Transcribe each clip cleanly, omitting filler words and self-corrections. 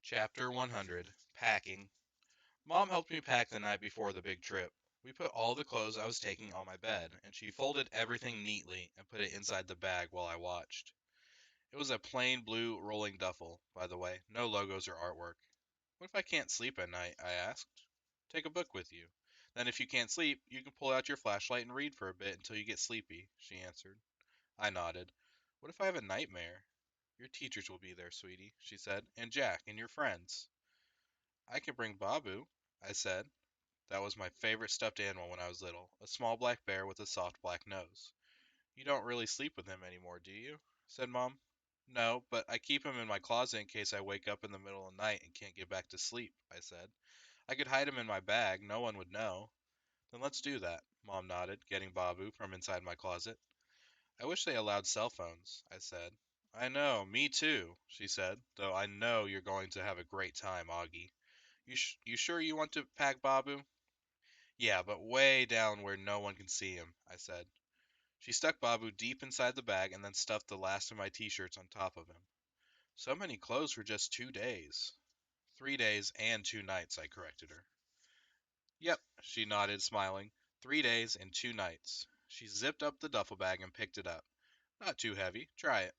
Chapter 100 Packing. Mom helped me pack the night before the big trip. We put all the clothes I was taking on my bed, and she folded everything neatly and put it inside the bag while I watched. It was a plain blue rolling duffel, by the way, no logos or artwork. What if I can't sleep at night? I asked. Take a book with you. Then, if you can't sleep, you can pull out your flashlight and read for a bit until you get sleepy, she answered. I nodded. What if I have a nightmare? Your teachers will be there, sweetie, she said, and Jack and your friends. I can bring Babu, I said. That was my favorite stuffed animal when I was little, a small black bear with a soft black nose. You don't really sleep with him anymore, do you? Said Mom. No, but I keep him in my closet in case I wake up in the middle of the night and can't get back to sleep, I said. I could hide him in my bag, no one would know. Then let's do that, Mom nodded, getting Babu from inside my closet. I wish they allowed cell phones, I said. I know, me too, she said, though I know you're going to have a great time, Augie. You sure you want to pack Babu? Yeah, but way down where no one can see him, I said. She stuck Babu deep inside the bag and then stuffed the last of my t-shirts on top of him. So many clothes for just 2 days. 3 days and 2 nights, I corrected her. Yep, she nodded, smiling. 3 days and 2 nights. She zipped up the duffel bag and picked it up. Not too heavy. Try it.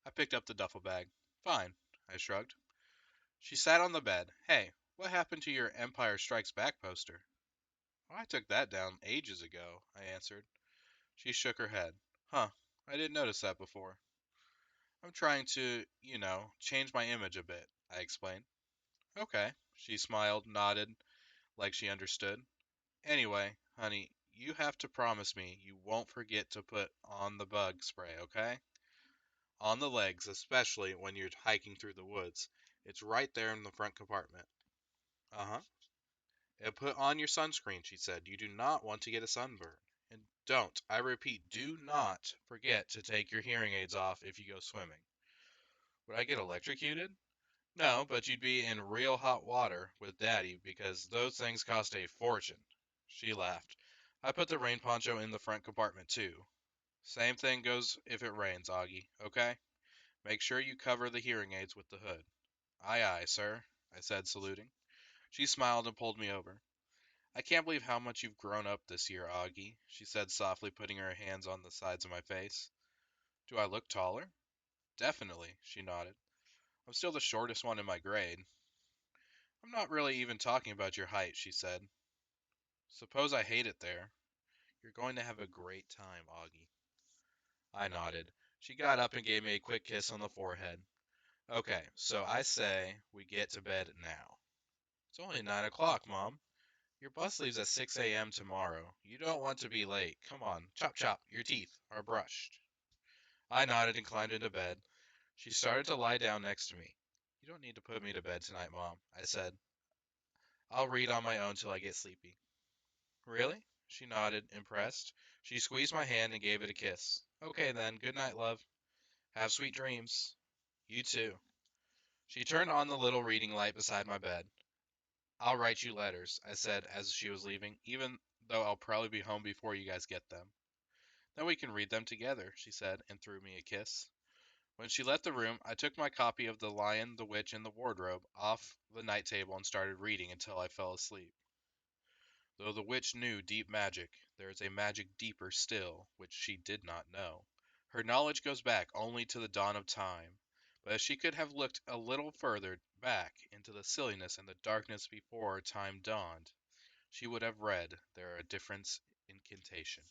I picked up the duffel bag. Fine, I shrugged. She sat on the bed. Hey, what happened to your Empire Strikes Back poster? Oh, I took that down ages ago, I answered. She shook her head. Huh, I didn't notice that before. I'm trying to, change my image a bit, I explained. Okay, she smiled, nodded, like she understood. Anyway, honey, you have to promise me you won't forget to put on the bug spray, okay? On the legs, especially when you're hiking through the woods. It's right there in the front compartment. Uh-huh. And put on your sunscreen, she said. You do not want to get a sunburn. And don't, I repeat, do not forget to take your hearing aids off if you go swimming. Would I get electrocuted? No, but you'd be in real hot water with Daddy because those things cost a fortune. She laughed. I put the rain poncho in the front compartment too. Same thing goes if it rains, Augie, okay? Make sure you cover the hearing aids with the hood. Aye, aye, sir, I said, saluting. She smiled and pulled me over. I can't believe how much you've grown up this year, Augie, she said softly, putting her hands on the sides of my face. Do I look taller? Definitely, she nodded. I'm still the shortest one in my grade. I'm not really even talking about your height, she said. Suppose I hate it there. You're going to have a great time, Augie. I nodded. She got up and gave me a quick kiss on the forehead. Okay, so I say we get to bed now. It's only 9 o'clock, Mom. Your bus leaves at 6 a.m. tomorrow. You don't want to be late. Come on, chop chop, your teeth are brushed. I nodded and climbed into bed. She started to lie down next to me. You don't need to put me to bed tonight, Mom, I said. I'll read on my own till I get sleepy. Really? She nodded, impressed. She squeezed my hand and gave it a kiss. Okay then, good night, love. Have sweet dreams. You too. She turned on the little reading light beside my bed. I'll write you letters, I said as she was leaving, even though I'll probably be home before you guys get them. Then we can read them together, she said, and threw me a kiss. When she left the room, I took my copy of The Lion, the Witch, and the Wardrobe off the night table and started reading until I fell asleep. Though the witch knew deep magic, there is a magic deeper still, which she did not know. Her knowledge goes back only to the dawn of time, but if she could have looked a little further back into the silliness and the darkness before time dawned, she would have read there a difference incantation.